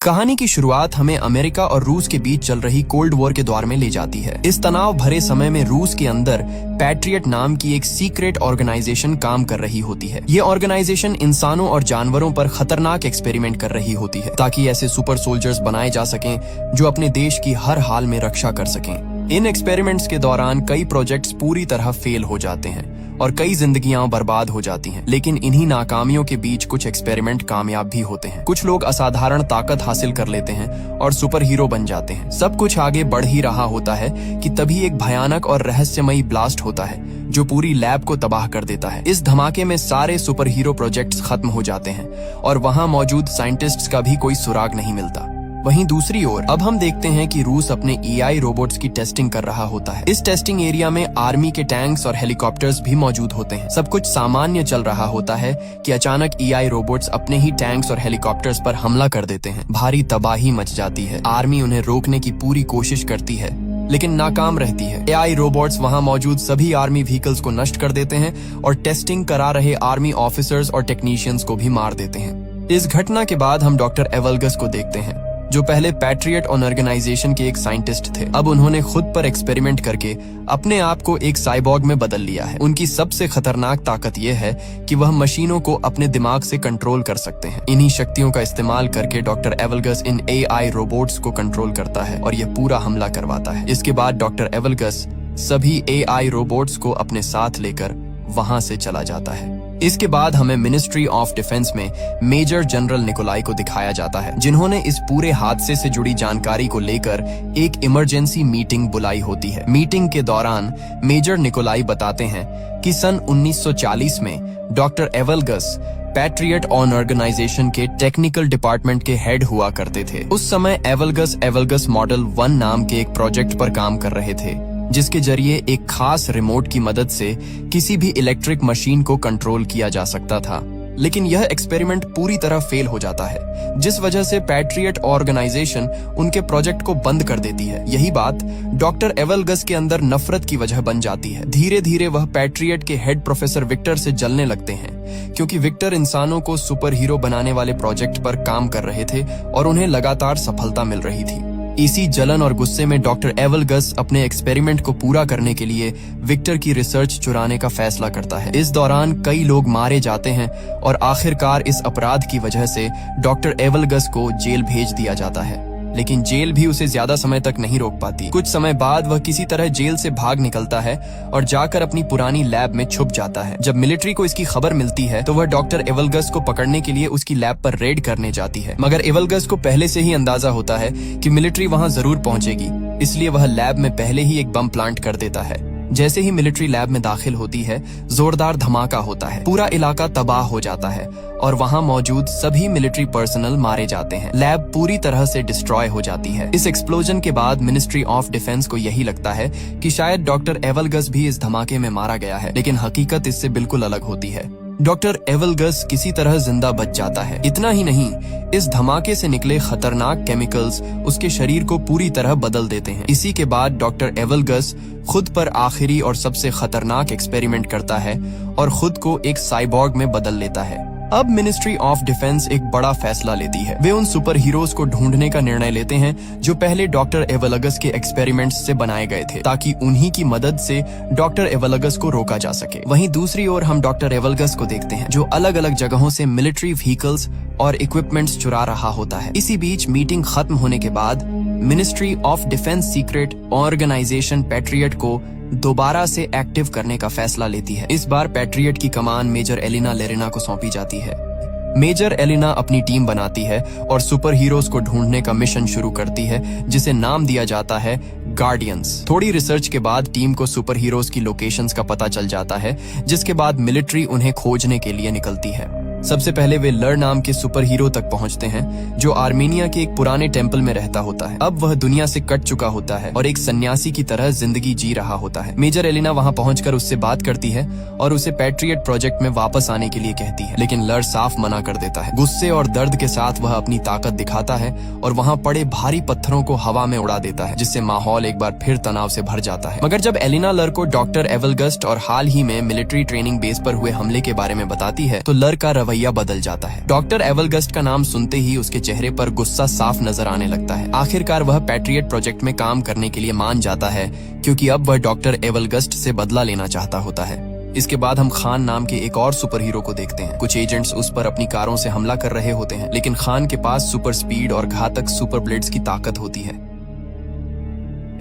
कहानी की शुरुआत हमें अमेरिका और रूस के बीच चल रही कोल्ड वॉर के दौर में ले जाती है। इस तनाव भरे समय में रूस के अंदर पैट्रियट नाम की एक सीक्रेट ऑर्गेनाइजेशन काम कर रही होती है। ये ऑर्गेनाइजेशन इंसानों और जानवरों पर खतरनाक एक्सपेरिमेंट कर रही होती है ताकि ऐसे सुपर सोल्जर्स बनाए जा सकें जो अपने देश की हर हाल में रक्षा कर सकें। इन एक्सपेरिमेंट्स के दौरान कई प्रोजेक्ट्स पूरी तरह फेल हो जाते हैं और कई जिंदगियां बर्बाद हो जाती हैं। लेकिन इन्हीं नाकामियों के बीच कुछ एक्सपेरिमेंट कामयाब भी होते हैं। कुछ लोग असाधारण ताकत हासिल कर लेते हैं और सुपर हीरो बन जाते हैं। सब कुछ आगे बढ़ ही रहा होता है कि तभी एक भयानक और रहस्यमयी ब्लास्ट होता है जो पूरी लैब को तबाह कर देता है। इस धमाके में सारे सुपर हीरो प्रोजेक्ट्स खत्म हो जाते हैं और वहां मौजूद साइंटिस्ट्स का भी कोई सुराग नहीं मिलता। वहीं दूसरी ओर अब हम देखते हैं कि रूस अपने एआई रोबोट्स की टेस्टिंग कर रहा होता है। इस टेस्टिंग एरिया में आर्मी के टैंक्स और हेलीकॉप्टर्स भी मौजूद होते हैं। सब कुछ सामान्य चल रहा होता है कि अचानक एआई रोबोट्स अपने ही टैंक्स और हेलीकॉप्टर्स पर हमला कर देते हैं। भारी तबाही मच जाती है। आर्मी उन्हें रोकने की पूरी कोशिश करती है लेकिन नाकाम रहती है। एआई रोबोट्स वहां मौजूद सभी आर्मी व्हीकल्स को नष्ट कर देते हैं और टेस्टिंग करा रहे आर्मी ऑफिसर्स और टेक्नीशियंस को भी मार देते हैं। इस घटना के बाद हम डॉक्टर एवलगस को देखते हैं जो पहले पैट्रियट ऑर्गेनाइजेशन के एक साइंटिस्ट थे। अब उन्होंने खुद पर एक्सपेरिमेंट करके अपने आप को एक साइबॉर्ग में बदल लिया है। उनकी सबसे खतरनाक ताकत यह है कि वह मशीनों को अपने दिमाग से कंट्रोल कर सकते हैं। इन्हीं शक्तियों का इस्तेमाल करके डॉक्टर एवलगस इन एआई रोबोट्स को कंट्रोल करता है और यह पूरा हमला करवाता है। इसके बाद डॉक्टर एवलगस सभी एआई रोबोट्स को अपने साथ लेकर वहां से चला जाता है। इसके बाद हमें मिनिस्ट्री ऑफ डिफेंस में मेजर जनरल निकोलाई को दिखाया जाता है जिन्होंने इस पूरे हादसे से जुड़ी जानकारी को लेकर एक इमरजेंसी मीटिंग बुलाई होती है। मीटिंग के दौरान मेजर निकोलाई बताते हैं कि सन 1940 में डॉक्टर एवलगस पैट्रियट ऑर्गेनाइजेशन के टेक्निकल डिपार्टमेंट के हेड हुआ करते थे। उस समय एवलगस मॉडल 1 नाम के एक प्रोजेक्ट पर काम कर रहे थे जिसके जरिए एक खास रिमोट की मदद से किसी भी इलेक्ट्रिक मशीन को कंट्रोल किया जा सकता था। लेकिन यह एक्सपेरिमेंट पूरी तरह फेल हो जाता है जिस वजह से पैट्रियट ऑर्गेनाइजेशन उनके प्रोजेक्ट को बंद कर देती है। यही बात डॉक्टर एवलगस के अंदर नफरत की वजह बन जाती है। धीरे धीरे वह पैट्रियट के हेड प्रोफेसर विक्टर से जलने लगते हैं क्योंकि विक्टर इंसानों को सुपर हीरो बनाने वाले प्रोजेक्ट पर काम कर रहे थे और उन्हें लगातार सफलता मिल रही थी। इसी जलन और गुस्से में डॉक्टर एवलगस अपने एक्सपेरिमेंट को पूरा करने के लिए विक्टर की रिसर्च चुराने का फैसला करता है। इस दौरान कई लोग मारे जाते हैं और आखिरकार इस अपराध की वजह से डॉक्टर एवलगस को जेल भेज दिया जाता है। लेकिन जेल भी उसे ज्यादा समय तक नहीं रोक पाती। कुछ समय बाद वह किसी तरह जेल से भाग निकलता है और जाकर अपनी पुरानी लैब में छुप जाता है। जब मिलिट्री को इसकी खबर मिलती है तो वह डॉक्टर एवलगस को पकड़ने के लिए उसकी लैब पर रेड करने जाती है। मगर एवलगस को पहले से ही अंदाजा होता है कि मिलिट्री वहां जरूर पहुंचेगी, इसलिए वह लैब में पहले ही एक बम प्लांट कर देता है। जैसे ही मिलिट्री लैब में दाखिल होती है जोरदार धमाका होता है। पूरा इलाका तबाह हो जाता है और वहां मौजूद सभी मिलिट्री पर्सनल मारे जाते हैं। लैब पूरी तरह से डिस्ट्रॉय हो जाती है। इस एक्सप्लोजन के बाद मिनिस्ट्री ऑफ डिफेंस को यही लगता है कि शायद डॉक्टर एवलगस भी इस धमाके में मारा गया है, लेकिन हकीकत इससे बिल्कुल अलग होती है। डॉक्टर एवलगस किसी तरह जिंदा बच जाता है। इतना ही नहीं, इस धमाके से निकले खतरनाक केमिकल्स उसके शरीर को पूरी तरह बदल देते हैं। इसी के बाद डॉक्टर एवलगस खुद पर आखिरी और सबसे खतरनाक एक्सपेरिमेंट करता है और खुद को एक साइबॉर्ग में बदल लेता है। अब मिनिस्ट्री ऑफ डिफेंस एक बड़ा फैसला लेती है। वे उन सुपर हीरोज को ढूंढने का निर्णय लेते हैं जो पहले डॉक्टर एवलगस के एक्सपेरिमेंट्स से बनाए गए थे ताकि उन्हीं की मदद से डॉक्टर एवलगस को रोका जा सके। वहीं दूसरी ओर हम डॉक्टर एवलगस को देखते हैं जो अलग अलग जगहों से मिलिट्री व्हीकल्स और इक्विपमेंट्स चुरा रहा होता है। इसी बीच मीटिंग खत्म होने के बाद ministry of defence secret organisation patriot को दोबारा से एक्टिव करने का फैसला लेती है। इस बार पैट्रियट की कमान मेजर एलिना लेरिना को सौंपी जाती है। मेजर एलिना अपनी टीम बनाती है और सुपर हीरोज को ढूंढने का मिशन शुरू करती है जिसे नाम दिया जाता है गार्डियंस। थोड़ी रिसर्च के बाद टीम को सुपर हीरोज की लोकेशंस का पता चल जाता है जिसके बाद मिलिट्री उन्हें खोजने के लिए निकलती है। सबसे पहले वे लर नाम के सुपर हीरो तक पहुंचते हैं जो आर्मेनिया के एक पुराने टेम्पल में रहता होता है। अब वह दुनिया से कट चुका होता है और एक सन्यासी की तरह जिंदगी जी रहा होता है। मेजर एलिना वहां पहुंचकर उससे बात करती है और उसे पैट्रियट प्रोजेक्ट में वापस आने के लिए कहती है, लेकिन लर साफ मना कर देता है। गुस्से और दर्द के साथ वह अपनी ताकत दिखाता है और वहां पड़े भारी पत्थरों को हवा में उड़ा देता है जिससे माहौल एक बार फिर तनाव से भर जाता है। मगर जब एलिना लर को डॉक्टर एवलगस और हाल ही में मिलिट्री ट्रेनिंग बेस पर हुए हमले के बारे में बताती है तो लर का रवैया बदल जाता है। डॉक्टर एवलगस्ट का नाम सुनते ही उसके चेहरे पर गुस्सा साफ नजर आने लगता है। आखिरकार वह पैट्रियट प्रोजेक्ट में काम करने के लिए मान जाता है, क्योंकि अब वह डॉक्टर एवलगस्ट से बदला लेना चाहता होता है। इसके बाद हम खान नाम के एक और सुपर हीरो को देखते हैं। कुछ एजेंट्स उस पर अपनी कारों से हमला कर रहे होते हैं, लेकिन खान के पास सुपर स्पीड और घातक सुपर ब्लेड्स की ताकत होती है।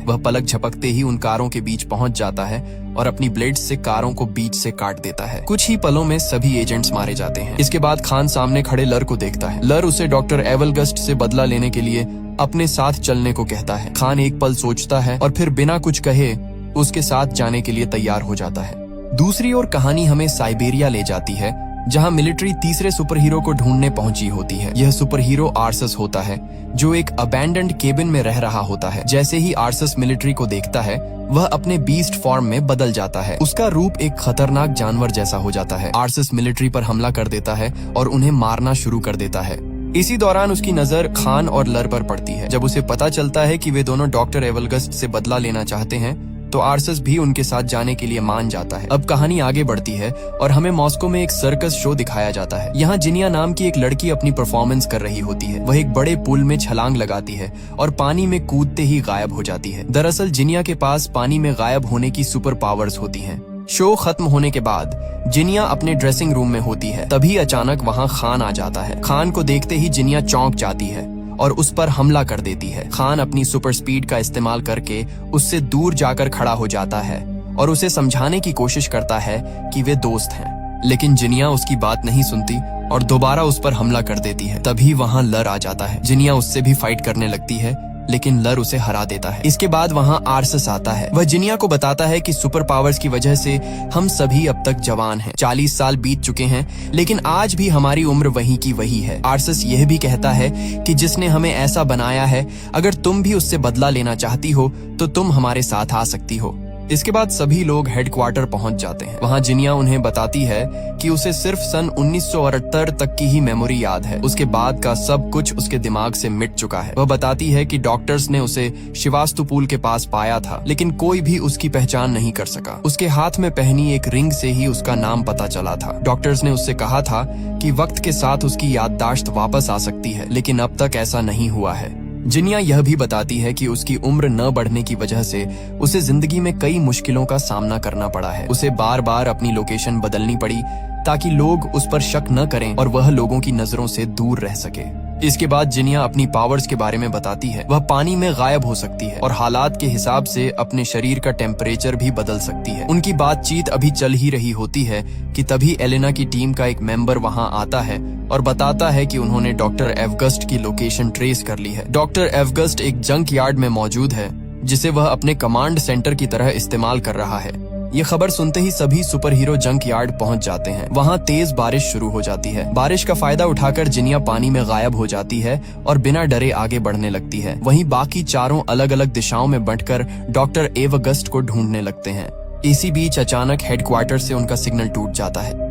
वह पलक झपकते ही उन कारों के बीच पहुंच जाता है और अपनी ब्लेड्स से कारों को बीच से काट देता है। कुछ ही पलों में सभी एजेंट्स मारे जाते हैं। इसके बाद खान सामने खड़े लर को देखता है। लर उसे डॉक्टर एवलगस्ट से बदला लेने के लिए अपने साथ चलने को कहता है। खान एक पल सोचता है और फिर बिना कुछ कहे उसके साथ जाने के लिए तैयार हो जाता है। दूसरी ओर कहानी हमें साइबेरिया ले जाती है, जहां मिलिट्री तीसरे सुपर हीरो को ढूंढने पहुंची होती है। यह सुपर हीरो आर्सस होता है, जो एक अबैंडन्ड केबिन में रह रहा होता है। जैसे ही आर्सस मिलिट्री को देखता है, वह अपने बीस्ट फॉर्म में बदल जाता है। उसका रूप एक खतरनाक जानवर जैसा हो जाता है। आर्सस मिलिट्री पर हमला कर देता है और उन्हें मारना शुरू कर देता है। इसी दौरान उसकी नजर खान और लर पर पड़ती है। जब उसे पता चलता है कि वे दोनों डॉक्टर एवलगस्ट से बदला लेना चाहते हैं, तो आर्सस भी उनके साथ जाने के लिए मान जाता है। अब कहानी आगे बढ़ती है और हमें मॉस्को में एक सर्कस शो दिखाया जाता है। यहाँ जिनिया नाम की एक लड़की अपनी परफॉर्मेंस कर रही होती है। वह एक बड़े पुल में छलांग लगाती है और पानी में कूदते ही गायब हो जाती है। दरअसल जिनिया के पास पानी में गायब होने की सुपर पावर्स होती हैं। शो खत्म होने के बाद जिनिया अपने ड्रेसिंग रूम में होती है। तभी अचानक वहाँ खान आ जाता है। खान को देखते ही जिनिया चौंक जाती है और उस पर हमला कर देती है। खान अपनी सुपर स्पीड का इस्तेमाल करके उससे दूर जाकर खड़ा हो जाता है और उसे समझाने की कोशिश करता है कि वे दोस्त हैं, लेकिन जिनिया उसकी बात नहीं सुनती और दोबारा उस पर हमला कर देती है। तभी वहाँ लर आ जाता है। जिनिया उससे भी फाइट करने लगती है, लेकिन लर उसे हरा देता है। इसके बाद वहाँ आर्सस आता है। वह जिनिया को बताता है कि सुपर पावर्स की वजह से हम सभी अब तक जवान हैं। 40 साल बीत चुके हैं, लेकिन आज भी हमारी उम्र वही की वही है। आर्सस यह भी कहता है कि जिसने हमें ऐसा बनाया है, अगर तुम भी उससे बदला लेना चाहती हो तो तुम हमारे साथ आ सकती हो। इसके बाद सभी लोग हेडक्वार्टर पहुंच जाते हैं। वहां जिनिया उन्हें बताती है कि उसे सिर्फ सन 1978 तक की ही मेमोरी याद है। उसके बाद का सब कुछ उसके दिमाग से मिट चुका है। वह बताती है कि डॉक्टर्स ने उसे शिवास्तुपुल के पास पाया था, लेकिन कोई भी उसकी पहचान नहीं कर सका। उसके हाथ में पहनी एक रिंग से ही उसका नाम पता चला था। डॉक्टर्स ने उससे कहा था कि वक्त के साथ उसकी याददाश्त वापस आ सकती है, लेकिन अब तक ऐसा नहीं हुआ है। जिनिया यह भी बताती है कि उसकी उम्र न बढ़ने की वजह से उसे जिंदगी में कई मुश्किलों का सामना करना पड़ा है। उसे बार बार अपनी लोकेशन बदलनी पड़ी ताकि लोग उस पर शक न करें और वह लोगों की नजरों से दूर रह सके। इसके बाद जिनिया अपनी पावर्स के बारे में बताती है। वह पानी में गायब हो सकती है और हालात के हिसाब से अपने शरीर का टेम्परेचर भी बदल सकती है। उनकी बातचीत अभी चल ही रही होती है कि तभी एलेना की टीम का एक मेंबर वहां आता है और बताता है कि उन्होंने डॉक्टर एवगस्ट की लोकेशन ट्रेस कर ली है। डॉक्टर एवगस्ट एक जंक यार्ड में मौजूद है, जिसे वह अपने कमांड सेंटर की तरह इस्तेमाल कर रहा है। ये खबर सुनते ही सभी सुपर हीरो जंक यार्ड पहुंच जाते हैं। वहां तेज बारिश शुरू हो जाती है। बारिश का फायदा उठाकर जिनिया पानी में गायब हो जाती है और बिना डरे आगे बढ़ने लगती है। वहीं बाकी चारों अलग अलग दिशाओं में बंटकर डॉक्टर एवगस्ट को ढूंढने लगते हैं। इसी बीच अचानक हेडक्वार्टर से उनका सिग्नल टूट जाता है।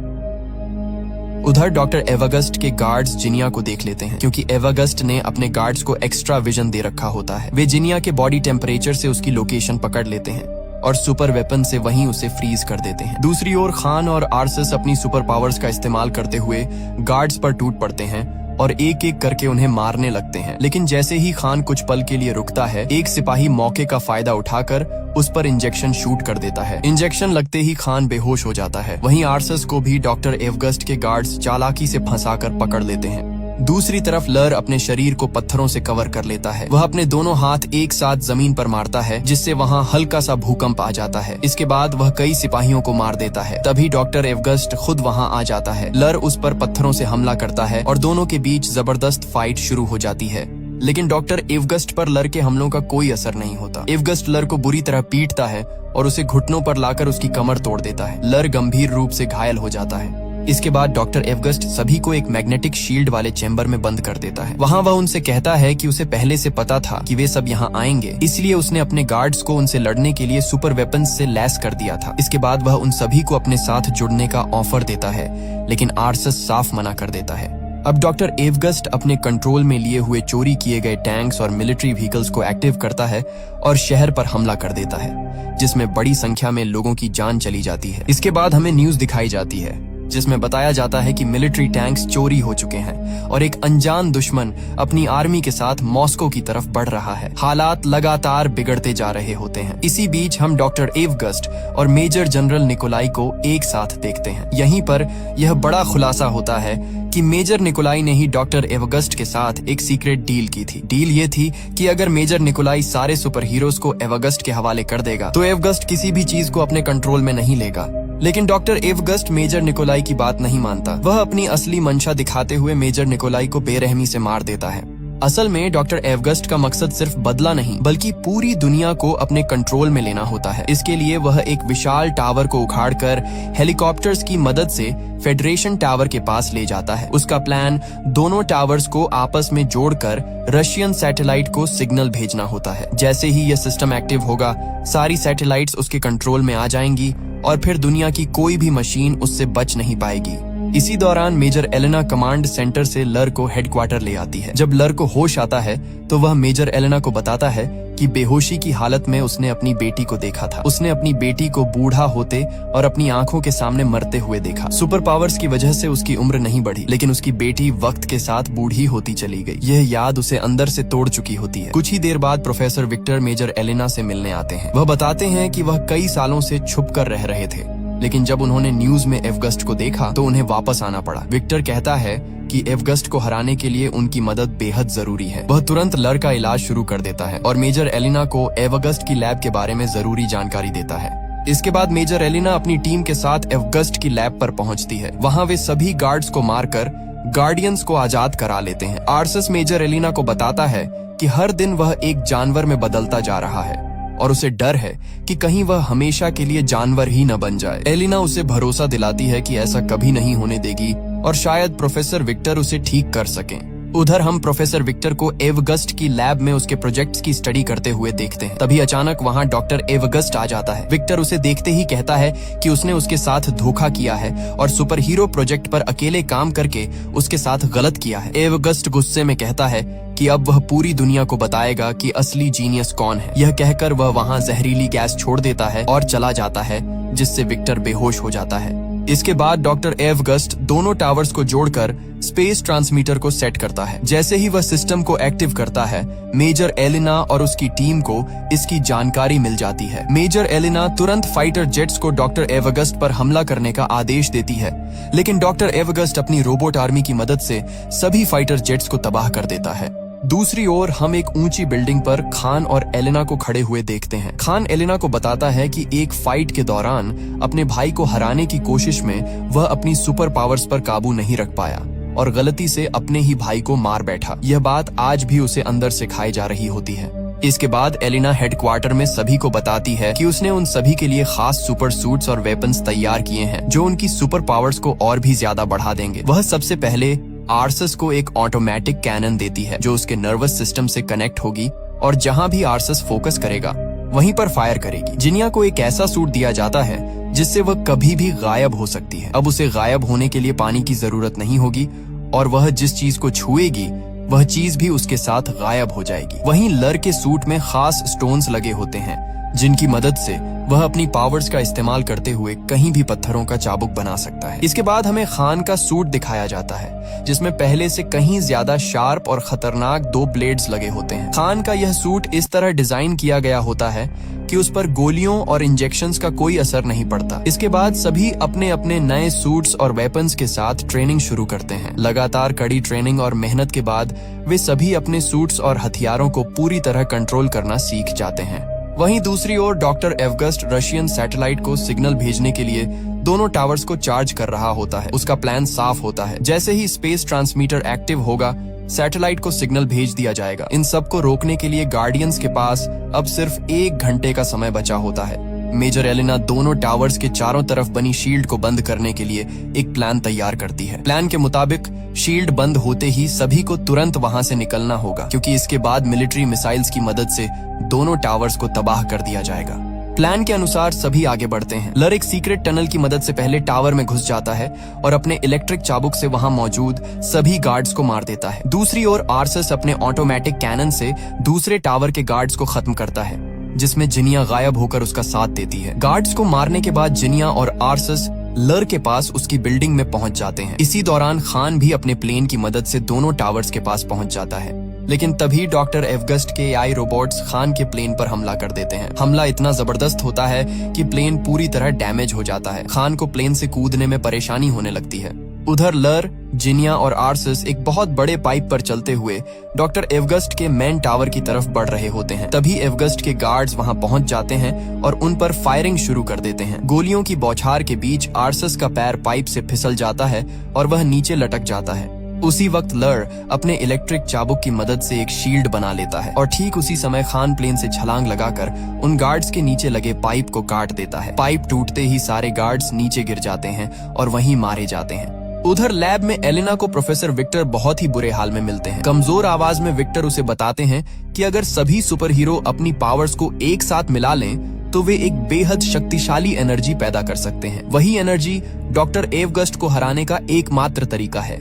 उधर डॉक्टर एवगस्ट के गार्ड्स जिनिया को देख लेते हैं, क्योंकि एवगस्ट ने अपने गार्ड्स को एक्स्ट्रा विजन दे रखा होता है। वे जिनिया के बॉडी टेम्परेचर से उसकी लोकेशन पकड़ लेते हैं और सुपर वेपन से वहीं उसे फ्रीज कर देते हैं। दूसरी ओर खान और आर्सस अपनी सुपर पावर्स का इस्तेमाल करते हुए गार्ड्स पर टूट पड़ते हैं और एक एक करके उन्हें मारने लगते हैं। लेकिन जैसे ही खान कुछ पल के लिए रुकता है, एक सिपाही मौके का फायदा उठाकर उस पर इंजेक्शन शूट कर देता है। इंजेक्शन लगते ही खान बेहोश हो जाता है। वहीं आर्सस को भी डॉक्टर एवगस्ट के गार्ड्स चालाकी से फंसाकर पकड़ लेते हैं। दूसरी तरफ लर अपने शरीर को पत्थरों से कवर कर लेता है। वह अपने दोनों हाथ एक साथ जमीन पर मारता है, जिससे वहाँ हल्का सा भूकंप आ जाता है। इसके बाद वह कई सिपाहियों को मार देता है। तभी डॉक्टर एवगस्ट खुद वहाँ आ जाता है। लर उस पर पत्थरों से हमला करता है और दोनों के बीच जबरदस्त फाइट शुरू हो जाती है। लेकिन डॉक्टर एवगस्ट पर लर के हमलों का कोई असर नहीं होता। एवगस्ट लर को बुरी तरह पीटता है और उसे घुटनों पर लाकर उसकी कमर तोड़ देता है। लर गंभीर रूप से घायल हो जाता है। इसके बाद डॉक्टर एवगस्ट सभी को एक मैग्नेटिक शील्ड वाले चेंबर में बंद कर देता है। वहाँ वह उनसे कहता है कि उसे पहले से पता था कि वे सब यहाँ आएंगे, इसलिए उसने अपने गार्ड्स को उनसे लड़ने के लिए सुपर वेपन्स से लैस कर दिया था। इसके बाद वह उन सभी को अपने साथ जुड़ने का ऑफर देता है, लेकिन आर्सस साफ मना कर देता है। अब डॉक्टर एवगस्ट अपने कंट्रोल में लिए हुए चोरी किए गए टैंक्स और मिलिट्री व्हीकल्स को एक्टिव करता है और शहर पर हमला कर देता है, जिसमें बड़ी संख्या में लोगों की जान चली जाती है। इसके बाद हमें न्यूज दिखाई जाती है। जिसमें बताया जाता है कि मिलिट्री टैंक्स चोरी हो चुके हैं और एक अनजान दुश्मन अपनी आर्मी के साथ मॉस्को की तरफ बढ़ रहा है। हालात लगातार बिगड़ते जा रहे होते हैं। इसी बीच हम डॉक्टर एवगस्ट और मेजर जनरल निकोलाई को एक साथ देखते हैं। यहीं पर यह बड़ा खुलासा होता है कि मेजर निकोलाई ने ही डॉक्टर एवगस्ट के साथ एक सीक्रेट डील की थी। डील ये थी कि अगर मेजर निकोलाई सारे सुपर हीरोज को एवगस्ट के हवाले कर देगा तो एवगस्ट किसी भी चीज को अपने कंट्रोल में नहीं लेगा। लेकिन डॉक्टर एवगस्ट मेजर निकोलाई की बात नहीं मानता। वह अपनी असली मंशा दिखाते हुए मेजर निकोलाई को बेरहमी से मार देता है। असल में डॉक्टर एवगस्ट का मकसद सिर्फ बदला नहीं बल्कि पूरी दुनिया को अपने कंट्रोल में लेना होता है। इसके लिए वह एक विशाल टावर को उखाड़कर हेलीकॉप्टर्स की मदद से फेडरेशन टावर के पास ले जाता है। उसका प्लान दोनों टावर्स को आपस में जोड़कर रशियन सैटेलाइट को सिग्नल भेजना होता है। जैसे ही यह सिस्टम एक्टिव होगा, सारी सैटेलाइट्स उसके कंट्रोल में आ जाएंगी और फिर दुनिया की कोई भी मशीन उससे बच नहीं पाएगी। इसी दौरान मेजर एलेना कमांड सेंटर से लर को हेडक्वार्टर ले आती है। जब लर को होश आता है तो वह मेजर एलेना को बताता है कि बेहोशी की हालत में उसने अपनी बेटी को देखा था। उसने अपनी बेटी को बूढ़ा होते और अपनी आंखों के सामने मरते हुए देखा। सुपर पावर्स की वजह से उसकी उम्र नहीं बढ़ी, लेकिन उसकी बेटी वक्त के साथ बूढ़ी होती चली गई। यह याद उसे अंदर से तोड़ चुकी होती है। कुछ ही देर बाद प्रोफेसर विक्टर मेजर एलेना से मिलने आते हैं। वह बताते हैं कि वह कई सालों से छुप कर रह रहे थे, लेकिन जब उन्होंने न्यूज में एवगस्ट को देखा तो उन्हें वापस आना पड़ा। विक्टर कहता है कि एवगस्ट को हराने के लिए उनकी मदद बेहद जरूरी है। वह तुरंत लर का इलाज शुरू कर देता है और मेजर एलिना को एवगस्ट की लैब के बारे में जरूरी जानकारी देता है। इसके बाद मेजर एलिना अपनी टीम के साथ एवगस्ट की लैब पर पहुंचती है। वहां वे सभी गार्ड्स को मारकर गार्डियंस को आजाद करा लेते हैं। आर्सस मेजर एलिना को बताता है कि हर दिन वह एक जानवर में बदलता जा रहा है और उसे डर है कि कहीं वह हमेशा के लिए जानवर ही न बन जाए। एलिना उसे भरोसा दिलाती है कि ऐसा कभी नहीं होने देगी और शायद प्रोफेसर विक्टर उसे ठीक कर सकें। उधर हम प्रोफेसर विक्टर को एवगस्ट की लैब में उसके प्रोजेक्ट्स की स्टडी करते हुए देखते हैं। तभी अचानक वहां डॉक्टर एवगस्ट आ जाता है। विक्टर उसे देखते ही कहता है कि उसने उसके साथ धोखा किया है और सुपर हीरो प्रोजेक्ट पर अकेले काम करके उसके साथ गलत किया है। एवगस्ट गुस्से में कहता है कि अब वह पूरी दुनिया को बताएगा कि असली जीनियस कौन है। यह कहकर वह वहां जहरीली गैस छोड़ देता है और चला जाता है, जिससे विक्टर बेहोश हो जाता है। इसके बाद डॉक्टर एवगस्ट दोनों टावर्स को जोड़कर स्पेस ट्रांसमीटर को सेट करता है। जैसे ही वह सिस्टम को एक्टिव करता है, मेजर एलिना और उसकी टीम को इसकी जानकारी मिल जाती है। मेजर एलिना तुरंत फाइटर जेट्स को डॉक्टर एवगस्ट पर हमला करने का आदेश देती है, लेकिन डॉक्टर एवगस्ट अपनी रोबोट आर्मी की मदद से सभी फाइटर जेट्स को तबाह कर देता है। दूसरी ओर हम एक ऊंची बिल्डिंग पर खान और एलिना को खड़े हुए देखते हैं। खान एलिना को बताता है कि एक फाइट के दौरान अपने भाई को हराने की कोशिश में वह अपनी सुपर पावर्स पर काबू नहीं रख पाया और गलती से अपने ही भाई को मार बैठा। यह बात आज भी उसे अंदर से खाई जा रही होती है। इसके बाद एलिना हेडक्वार्टर में सभी को बताती है कि उसने उन सभी के लिए खास सुपर सूट्स और वेपन्स तैयार किए हैं जो उनकी सुपर पावर्स को और भी ज्यादा बढ़ा देंगे। वह सबसे पहले आर्सस को एक ऑटोमेटिक कैनन देती है जो उसके नर्वस सिस्टम से कनेक्ट होगी और जहां भी आर्सस फोकस करेगा वहीं पर फायर करेगी। जिनिया को एक ऐसा सूट दिया जाता है जिससे वह कभी भी गायब हो सकती है। अब उसे गायब होने के लिए पानी की जरूरत नहीं होगी और वह जिस चीज को छुएगी वह चीज भी उसके साथ गायब हो जाएगी। वहीं लर के सूट में खास स्टोन्स लगे होते हैं जिनकी मदद से वह अपनी पावर्स का इस्तेमाल करते हुए कहीं भी पत्थरों का चाबुक बना सकता है। इसके बाद हमें खान का सूट दिखाया जाता है जिसमें पहले से कहीं ज्यादा शार्प और खतरनाक 2 ब्लेड्स लगे होते हैं। खान का यह सूट इस तरह डिजाइन किया गया होता है कि उस पर गोलियों और इंजेक्शंस का कोई असर नहीं पड़ता। इसके बाद सभी अपने अपने नए सूट्स और वेपन्स के साथ ट्रेनिंग शुरू करते हैं। लगातार कड़ी ट्रेनिंग और मेहनत के बाद वे सभी अपने सूट्स और हथियारों को पूरी तरह कंट्रोल करना सीख जाते हैं। वहीं दूसरी ओर डॉक्टर एवगस्ट रशियन सैटेलाइट को सिग्नल भेजने के लिए दोनों टावर्स को चार्ज कर रहा होता है। उसका प्लान साफ होता है। जैसे ही स्पेस ट्रांसमीटर एक्टिव होगा, सैटेलाइट को सिग्नल भेज दिया जाएगा। इन सब को रोकने के लिए गार्डियंस के पास अब सिर्फ 1 घंटे का समय बचा होता है। मेजर एलिना दोनों टावर्स के चारों तरफ बनी शील्ड को बंद करने के लिए एक प्लान तैयार करती है। प्लान के मुताबिक शील्ड बंद होते ही सभी को तुरंत वहां से निकलना होगा, क्योंकि इसके बाद मिलिट्री मिसाइल्स की मदद से दोनों टावर्स को तबाह कर दिया जाएगा। प्लान के अनुसार सभी आगे बढ़ते हैं। लर एक सीक्रेट टनल की मदद से पहले टावर में घुस जाता है और अपने इलेक्ट्रिक चाबुक से वहां मौजूद सभी गार्ड्स को मार देता है। दूसरी ओर आर्सस अपने ऑटोमेटिक कैनन से दूसरे टावर के गार्ड्स को खत्म करता है, जिसमें जिनिया गायब होकर उसका साथ देती है। गार्ड्स को मारने के बाद जिनिया और आर्सस लर के पास उसकी बिल्डिंग में पहुंच जाते हैं। इसी दौरान खान भी अपने प्लेन की मदद से दोनों टावर्स के पास पहुंच जाता है, लेकिन तभी डॉक्टर एवगस्ट के AI रोबोट्स खान के प्लेन पर हमला कर देते हैं। हमला इतना जबरदस्त होता है कि प्लेन पूरी तरह डैमेज हो जाता है। खान को प्लेन से कूदने में परेशानी होने लगती है। उधर लर, जिनिया और आर्सिस एक बहुत बड़े पाइप पर चलते हुए डॉक्टर एवगस्ट के मेन टावर की तरफ बढ़ रहे होते हैं। तभी एवगस्ट के गार्ड्स वहां पहुंच जाते हैं और उन पर फायरिंग शुरू कर देते हैं। गोलियों की बौछार के बीच आर्सिस का पैर पाइप से फिसल जाता है और वह नीचे लटक जाता है। उसी वक्त लर अपने इलेक्ट्रिक चाबुक की मदद से एक शील्ड बना लेता है और ठीक उसी समय खान प्लेन से छलांग लगाकर उन गार्ड्स के नीचे लगे पाइप को काट देता है। पाइप टूटते ही सारे गार्ड्स नीचे गिर जाते हैं और वहीं मारे जाते हैं। उधर लैब में एलिना को प्रोफेसर विक्टर बहुत ही बुरे हाल में मिलते हैं। कमजोर आवाज में विक्टर उसे बताते हैं कि अगर सभी सुपर हीरो अपनी पावर्स को एक साथ मिला लें तो वे एक बेहद शक्तिशाली एनर्जी पैदा कर सकते हैं। वही एनर्जी डॉक्टर एवगस्ट को हराने का एकमात्र तरीका है।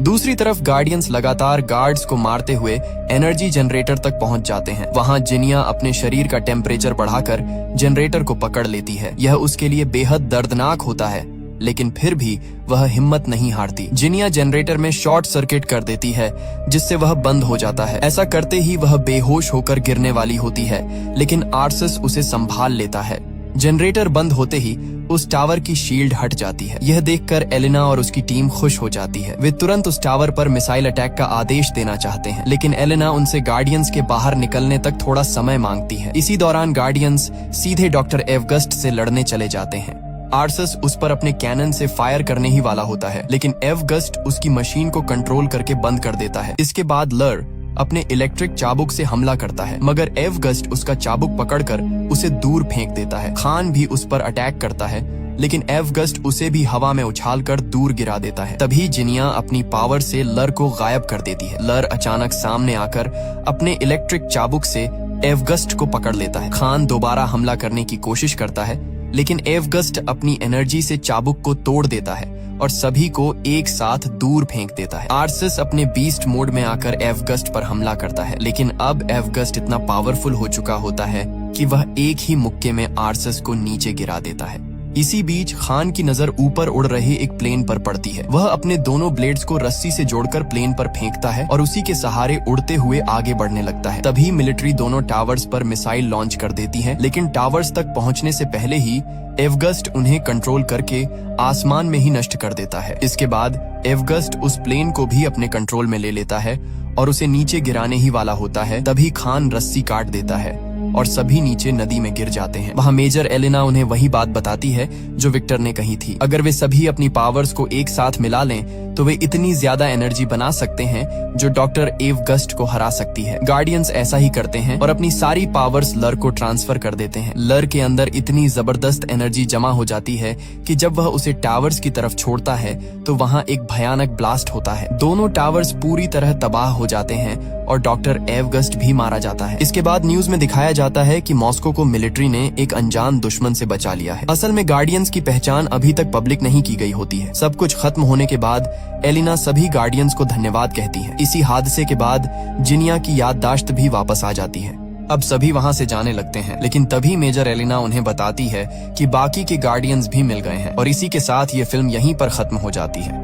दूसरी तरफ गार्डियंस लगातार गार्ड्स को मारते हुए एनर्जी जनरेटर तक पहुंच जाते हैं। वहां जिनिया अपने शरीर का टेम्परेचर बढ़ाकर जनरेटर को पकड़ लेती है। यह उसके लिए बेहद दर्दनाक होता है, लेकिन फिर भी वह हिम्मत नहीं हारती। जिनिया जनरेटर में शॉर्ट सर्किट कर देती है, जिससे वह बंद हो जाता है। ऐसा करते ही वह बेहोश होकर गिरने वाली होती है, लेकिन आर्सिस उसे संभाल लेता है। जनरेटर बंद होते ही उस टावर की शील्ड हट जाती है। यह देखकर एलिना और उसकी टीम खुश हो जाती है। वे तुरंत उस टावर पर मिसाइल अटैक का आदेश देना चाहते हैं, लेकिन एलिना उनसे गार्डियंस के बाहर निकलने तक थोड़ा समय मांगती है। इसी दौरान गार्डियंस सीधे डॉक्टर एवगस्ट से लड़ने चले जाते हैं। आर्सिस उस पर अपने कैनन से फायर करने ही वाला होता है, लेकिन एवगस्ट उसकी मशीन को कंट्रोल करके बंद कर देता है। इसके बाद लर अपने इलेक्ट्रिक चाबुक से हमला करता है, मगर एवगस्ट उसका चाबुक पकड़कर उसे दूर फेंक देता है। खान भी उस पर अटैक करता है, लेकिन एवगस्ट उसे भी हवा में उछालकर दूर गिरा देता है। तभी जिनिया अपनी पावर से लर को गायब कर देती है। लर अचानक सामने आकर अपने इलेक्ट्रिक चाबुक से एवगस्ट को पकड़ लेता है। खान दोबारा हमला करने की कोशिश करता है, लेकिन एवगस्ट अपनी एनर्जी से चाबुक को तोड़ देता है और सभी को एक साथ दूर फेंक देता है। आर्सिस अपने बीस्ट मोड में आकर एवगस्ट पर हमला करता है, लेकिन अब एवगस्ट इतना पावरफुल हो चुका होता है कि वह एक ही मुक्के में आर्सिस को नीचे गिरा देता है। इसी बीच खान की नजर ऊपर उड़ रहे एक प्लेन पर पड़ती है। वह अपने दोनों ब्लेड्स को रस्सी से जोड़कर प्लेन पर फेंकता है और उसी के सहारे उड़ते हुए आगे बढ़ने लगता है। तभी मिलिट्री दोनों टावर्स पर मिसाइल लॉन्च कर देती है, लेकिन टावर्स तक पहुंचने से पहले ही एवगस्ट उन्हें कंट्रोल करके आसमान में ही नष्ट कर देता है। इसके बाद एवगस्ट उस प्लेन को भी अपने कंट्रोल में ले लेता है और उसे नीचे गिराने ही वाला होता है। तभी खान रस्सी काट देता है और सभी नीचे नदी में गिर जाते हैं। वहाँ मेजर एलिना उन्हें वही बात बताती है जो विक्टर ने कही थी। अगर वे सभी अपनी पावर्स को एक साथ मिला लें तो वे इतनी ज्यादा एनर्जी बना सकते हैं जो डॉक्टर एवगस्ट को हरा सकती है। गार्डियंस ऐसा ही करते हैं और अपनी सारी पावर्स लर को ट्रांसफर कर देते हैं। लर के अंदर इतनी जबरदस्त एनर्जी जमा हो जाती है कि जब वह उसे टावर्स की तरफ छोड़ता है तो वहाँ एक भयानक ब्लास्ट होता है। दोनों टावर्स पूरी तरह तबाह हो जाते हैं और डॉक्टर एवगस्ट भी मारा जाता है। इसके बाद न्यूज में दिखाया जाता है कि मॉस्को को मिलिट्री ने एक अनजान दुश्मन से बचा लिया है। असल में गार्डियंस की पहचान अभी तक पब्लिक नहीं की गई होती है। सब कुछ खत्म होने के बाद एलिना सभी गार्डियंस को धन्यवाद कहती है। इसी हादसे के बाद जिनिया की याददाश्त भी वापस आ जाती है। अब सभी वहां से जाने लगते हैं, लेकिन तभी मेजर एलिना उन्हें बताती है कि बाकी के गार्डियंस भी मिल गए हैं और इसी के साथ ये फिल्म यहीं पर खत्म हो जाती है।